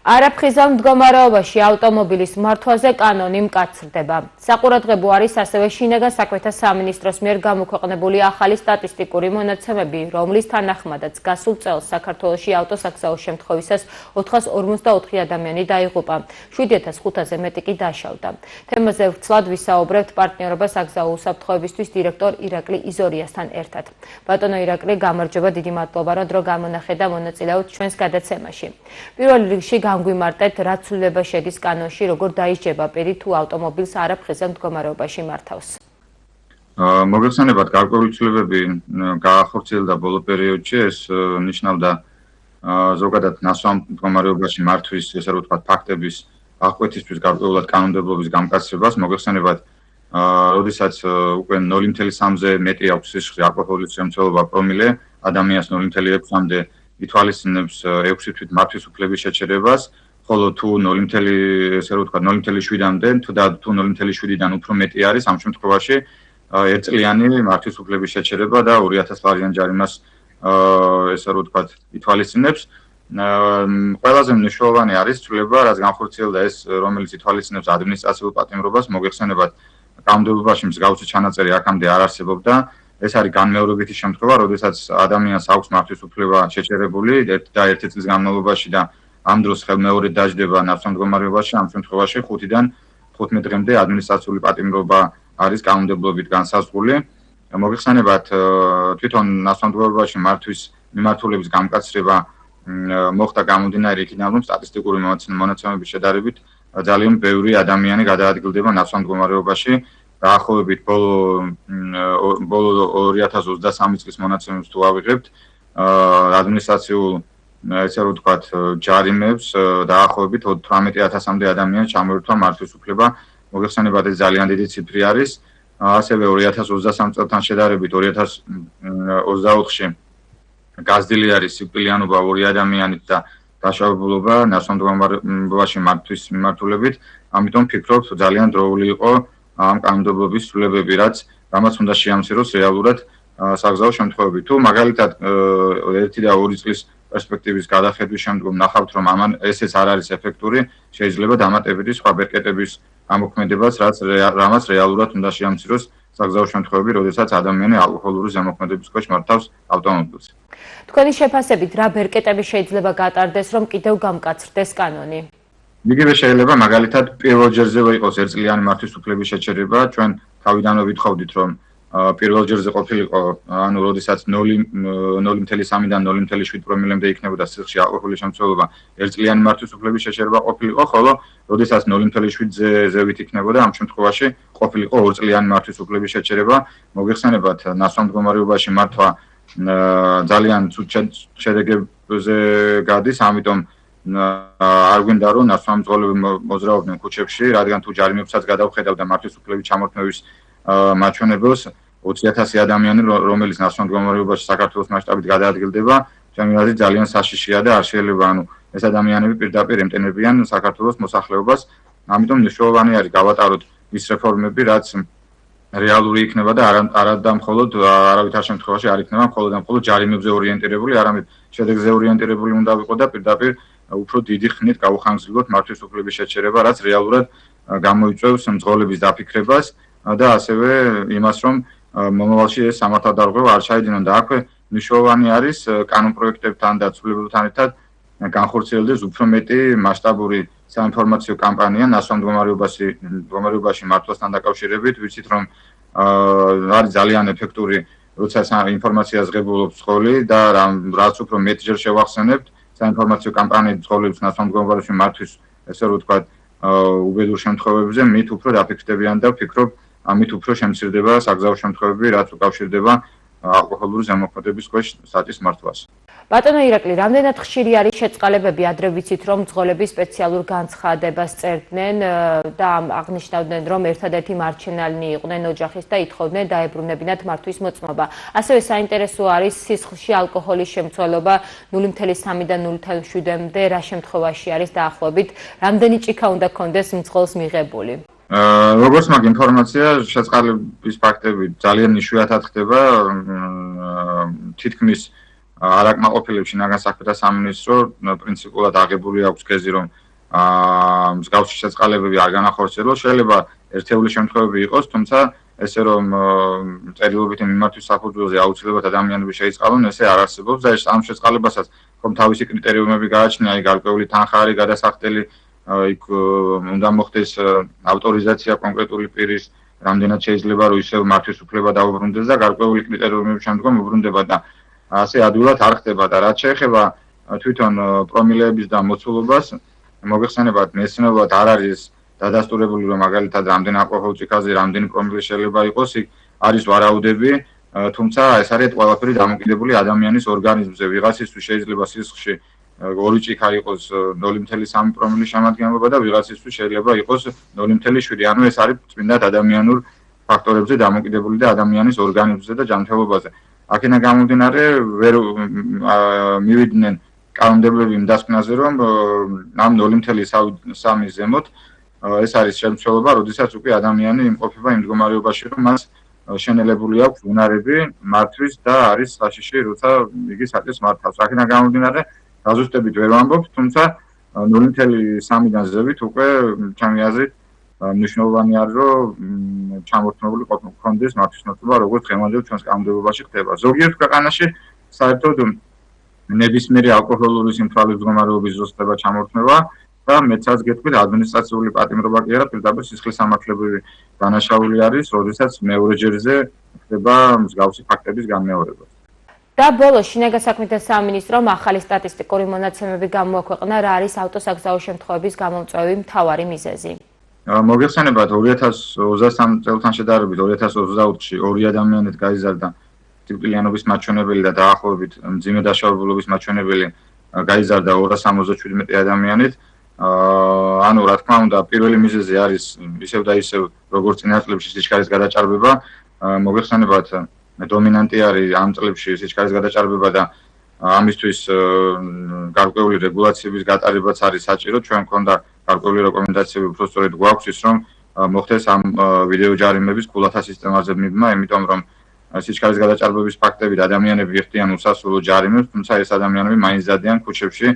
არაფხიზელ მდგომარეობაში ავტომობილის მართვაზე კანონი მკაცრდება. საყურადღებო არის ასევე შინაგან საქმეთა სამინისტროს მიერ გამოქვეყნებული ახალი სტატისტიკური მონაცემები, რომლის თანახმადაც გასულ წელს საქართველოში ავტოსაგზაო შემთხვევისას 454 ადამიანი დაიღუპა, 7500-ზე მეტი კი დაშავდა. თემაზე ვრცლად ვისაუბრებთ პარტნიორობა საგზაო უსაფრთხოებისთვის დირექტორ ირაკლი იზორიასთან ერთად. ბატონო ირაკლი, გამარჯობა, დიდი მადლობა, რომ დრო გამონახეთ და მონაწილეობთ ჩვენს გადაცემაში. პირველ რიგში განგვიმარტეთ, რა ცვლილება შედის კანონში, როგორ დაისჯება პირი თუ ავტომობილს არაფხიზელ მდგომარეობაში მართავს. მოგეხსენებათ, გარკვეული ცვლილებები გაახორციელდა ბოლო პერიოდში, ეს ნიშნავდა ზოგადად ნასვამ მდგომარეობაში მართვის, ესე რომ ვთქვათ, ფაქტების აღკვეთისთვის გარკვეულად კანონმდებლობის გამკაცრებას. მოგეხსენებათ, როდესაც უკვე 0.3-ზე მეტი აქვს სისხლი ალკოჰოლის შემცველობა პრომილე, ადამიანს 0.6-მდე ითვალისწინებს 6 თვით მართვის უფლების შეჩერებას, ხოლო თუ 0.7-მდე თუ 0.7-დან უფრო მეტი არის, ამ შემთხვევაში ერთწლიანი მართვის უფლების შეჩერება და 2000 ლარიან ჯარიმას ესე რომ ვთქვათ ითვალისწინებს. ყველაზე მნიშვნელოვანი არის ცვლილება, რაც განხორციელდა ეს, რომელიც ითვალისწინებს ადმინისტრაციულ პატიმრობას. მოგეხსენებათ, კანონმდებლობაში მსგავსი ჩანაწერი აქამდე არ არსებობდა. ეს არის განმეორებითი შემთხვევა, როდესაც ადამიანს აქვს მართვის უფლება შეჩერებული და ერთი წლის განმავლობაში და ამ დროს ხელმეორედ დაждდება ნავსამ მდგომარეობაში, ამ შემთხვევაში 5-დან 15 დღემდე ადმინისტრაციული პატიმრობა არის კანონმდებლობით განსაზღვრული. მოგეხსენებათ, თვითონ ნავსამ მდგომარეობაში მართვის მიმართულების გამკაცრება მოხდა გამომდინარე იქიდან, რომ სტატისტიკური მონაცემების შედარებით ძალიან ბევრი ადამიანი გადაადგილდება ნავსამ მდგომარეობაში. დაახლოებით ბოლო 2023 წლის მონაცემებს თუ ავიღებთ, ადმინისტრაციულ ესე რომ ვთქვათ, ჯარიმებს დაახლოებით 18000-მდე ადამიანს ჩამოერთვა მართვის უფლება. მოგეხსენებათ, ეს ძალიან დიდი ციფრი არის. ასევე 2023 წელთან შედარებით 2024-ში გაზრდილი არის სიკვდილიანობა 2 ადამიანით და დაშავებულობა ნავსამ მდგომარეობაში მართვის მიმართულებით. ამიტომ ვფიქრობ, ძალიან დროული იყო ამ კანონმდებლობის ცვლილებები, რამაც უნდა შეამციროს რეალურად საგზაო შემთხვევები. თუ მაგალითად 1 და 2 წლის პერსპექტივის გადახედვის შემდგომ ნახავთ, რომ ესეც არ არის ეფექტური, შეიძლება დამატებითი სხვა ბერკეტების ამოქმედებაც, რამაც რეალურად უნდა შეამციროს საგზაო შემთხვევები, როდესაც ადამიანი ალკოჰოლური ზემოქმედების ქვეშ მართავს ავტომობილს. თქვენი შეფასებით, რა ბერკეტები შეიძლება გატარდეს, რომ კიდევ გამკაცრდეს კანონი? იგივე შეიძლება მაგალითად პირველ ჯერზევე იყოს ერთწლიანი მართვის უფლების შეჩერება. ჩვენ თავიდანვე ვითხოვდით, რომ პირველ ჯერზე ყოფილიყო, ანუ როდესაც 0.3-დან 0.7 პრომილემდე იქნებოდა სისხლში ალკოჰოლის შემცველობა, ერთწლიანი მართვის უფლების შეჩერება ყოფილიყო, ხოლო როდესაც 0.7-ზე ზევით იქნებოდა, ამ შემთხვევაში ყოფილიყო 2 წლიანი მართვის უფლების შეჩერება. მოგეხსენებათ, ნავსამ მდგომარეობაში მართვა ძალიან ცუდ შედეგებზე გადის, ამიტომ არ გვინდა რომ ნავსამ მძღოლები მოძრაობდნენ ქუჩებში, რადგან თუ ჯარიმებსაც გადავხედავდა მართვის უფლების ჩამორთმევის მაჩვენებელს 20000 ადამიანი, რომელიც ნავსამ მდგომარეობაში საქართველოს მასშტაბით გადაადგილდება, ჩემი აზრით ძალიან საშიშია და არ შეიძლება ეს ადამიანები პირდაპირ ემტენებიან საქართველოს მოსახლეობას. ამიტომ მნიშვნელოვანი არის გავატაროთ ის რეფორმები, რაც რეალური იქნება და არა მხოლოდ არავითარ შემთხვევაში არ იქნება მხოლოდ ჯარიმებზე ორიენტირებული, არამედ შედეგზე ორიენტირებული უნდა ვიყო და პირდაპირ უფრო დიდი ხნით გავუხანგრძლივოთ მართვის უფლების შეჩერება, რაც რეალურად გამოიწვევს მძღოლების დაფიქრებას და ასევე იმას, რომ მომავალში ეს სამართალდარღვევა არ ჩაიდინონ და აქვე მნიშვნელოვანი არის კანონპროექტებთან და ცვლილებებთან ერთად განხორციელდეს უფრო მეტი მასშტაბური საინფორმაციო კამპანია ნავსამ მდგომარეობაში მართვასთან დაკავშირებით. ვიცით, რომ არის ძალიან ეფექტური, როცა ინფორმაციას ღებულობს მძღოლი და რაც უფრო მეტჯერ შევახსენებთ საინფორმაციო კამპანიები მძღოლებს ნავსამ მდგომარეობაში მართვის, ესე რომ ვთქვათ, უბედურ შემთხვევებზე, მით უფრო დაფიქრდებიან და ვფიქრობ, ამით უფრო შემცირდება საგზაო შემთხვევები, რაც უკავშირდება ალკოჰოლური ზემოქმედების ქვეშ სტატის მართვას. ბატონო ირაკლი, რამდენად ხშირი არის შეწყალებები? ადრე ვიცით, რომ მძღოლები სპეციალურ განცხადებას წერდნენ და აღნიშნავდნენ, რომ ერთადერთი მარჩენალნი იყვნენ ოჯახის და ითხოვდნენ დაებრუნებინათ მართვის მოწმობა. ასევე საინტერესო არის სისხლში ალკოჰოლის შემცველობა 0.3-დან 0.7-მდე რა შემთხვევაში არის დაახლოებით, რამდენი ჭიქა უნდა გქონდეს მძღოლს მიღებული? როგორც მაგ ინფორმაცია, შეწყალების ფაქტები ძალიან იშვიათად ხდება, თითქმის არაკმაყოფილებს შინაგან საქმეთა სამინისტრო პრინციპულად აღებული აქვს გეზი, რომ მსგავსი შეწყალებები არ განახორციელოს. შეიძლება ერთეული შემთხვევები იყოს, თუმცა ესე რომ წერილობითი მიმართვის საფუძველზე აუცილებლად ადამიანები შეიწყალონ, ესე არ არსებობს და ამ შეწყალებასაც ხომ თავისი კრიტერიუმები გააჩნია, აი გარკვეული თანხა არის გადასახდელი, იქ უნდა მოხდეს ავტორიზაცია კონკრეტული პირის, რამდენად შეიძლება რომ ისევ მართვის უფლება დაუბრუნდეს და გარკვეული კრიტერიუმების შემდგომ უბრუნდება და ასე ადვილად არ ხდება და რაც შეეხება თვითონ პრომილეების და მოცულობას, მოგეხსენებათ, მეცნიერულად არ არის დადასტურებული, რომ მაგალითად რამდენი ალკოჰოლ ციხაზე რამდენი პრომილე შეიძლება იყოს, იქ არის ვარაუდები, თუმცა ეს არის ყველაფერი დამოკიდებული ადამიანის ორგანიზმზე. ვიღაცისთვის შეიძლება სისხლში 2 ჭიქა იყოს 0.3 პრომილის შემადგენლობა და ვიღაცისთვის შეიძლება იყოს 0.7. ანუ ეს არის წმინდად ადამიანურ ფაქტორებზე დამოკიდებული და ადამიანის ორგანიზმზე და ჯანმრთელობაზე. აქედან გამომდინარე, ვერ მივიდნენ კანონმდებლები იმ დასკვნაზე, რომ ამ 0.3 ზემოთ ეს არის შემცველობა, როდესაც უკვე ადამიანი იმყოფება იმ მდგომარეობაში, რომ მას შენელებული აქვს უნარები მართვის და არის საშიში, როცა იგი საჭირს მართავს. აქედან გამომდინარე, დაზუსტებით ვერ ვამბობ, თუმცა 0.3-დან ზევით უკვე ჩემი აზრით მნიშვნელოვანი არის, რომ ჩამორთმეული ყოფნდეს მართვის ნაცვლობა, როგორც დღევანდელ ჩვენს კანონმდებლობაში ხდება. ზოგიერთ ქვეყანაში საერთოდ ნებისმიერი ალკოჰოლური სიმთვრალის მდგომარეობის ზუსტება ჩამორთმევა და მეცაც გეტყვით ადმინისტრაციული პატიმრობა კი არა, პირდაპირ სისხლის სამართლებრივი დანაშაული არის, როდესაც მეორე ჯერზე ხდება მსგავსი ფაქტების განმეორება. და ბოლოს შინაგან საქმეთა სამინისტრომ ახალი სტატისტიკური მონაცემები გამოაქვეყნა, რა არის ავტოსაგზაო შემთხვევების გამომწვევი მთავარი მიზეზი. მოგეხსენებათ 2023 წელთან შედარებით 2024-ში 2 ადამიანით გაიზარდა სიკვდილიანობის მაჩვენებელი და დაახლოებით მძიმე დაშავებულობის მაჩვენებელი გაიზარდა 277 ადამიანით. ანუ რა თქმა უნდა, პირველი მიზეზი არის ისევ და ისევ როგორც წინა წლებში სიჩქარის გადაჭარბება. მოგეხსენებათ, დომინანტი არის ამ წლებში სიჩქარის გადაჭარბება და ამისთვის გარკვეული რეგულაციების გატარებაც არის საჭირო. ჩვენ მქონდა გარკვეული რეკომენდაციები, უფრო სწორედ გვაქვს ის, რომ მოხდეს ამ ვიდეო ჯარიმების კულათა სისტემაზე მიბმა, იმიტომ რომ სიჩქარის გადაჭარბების ფაქტები და ადამიანები იხდიან უსასრულო ჯარიმებს, თუმცა ეს ადამიანები მაინც დადიან ქუჩებში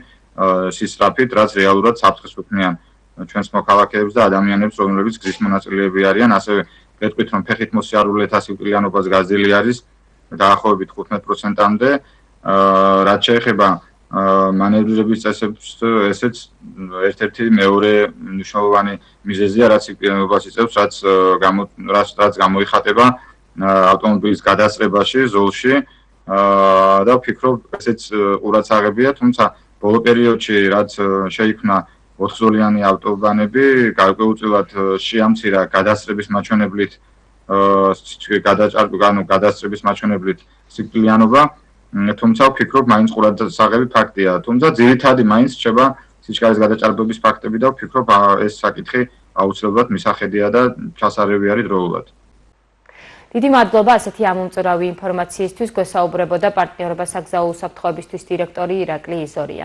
სისწრაფით, რაც რეალურად საფრთხეს უქმნიან ჩვენს მოქალაქეებს და ადამიანებს, რომლებიც გზის მონაწილეები არიან. ასევე გეტყვით, რომ ფეხით მოსიარულეთა სიკვდილიანობას გაზრდილი არის დაახლოებით 15%-მდე. რაც შეეხება მანევრირების წესებს, ესეც ერთ-ერთი მეორე მნიშვნელოვანი მიზეზია, რაც სიკვდილიანობას იწევს, რაც გამოიხატება ავტომობილის გადასწრებაში, ზოლში და ვფიქრობ, ესეც ყურადსაღებია, თუმცა ბოლო პერიოდში რაც შეიქმნა 4-ზოლიანი ავტობანები, გარკვეულწილად შეამცირა გადასწრების მაჩვენებლით გადასწრების მაჩვენებლით სიკვდილიანობა, თუმცა ვფიქრობ, მაინც ყურადსაღები ფაქტია. თუმცა ძირითადი მაინც რჩება სიჩქარის გადაჭარბების ფაქტები და ვფიქრობ, ეს საკითხი აუცილებლად მისახედია და ჩასარევი არის დროულად. დიდი მადლობა ასეთი ამომწურავი ინფორმაციისთვის. გვესაუბრებოდა პარტნიორობა საგზაო უსაფრთხოებისთვის დირექტორი ირაკლი იზორია.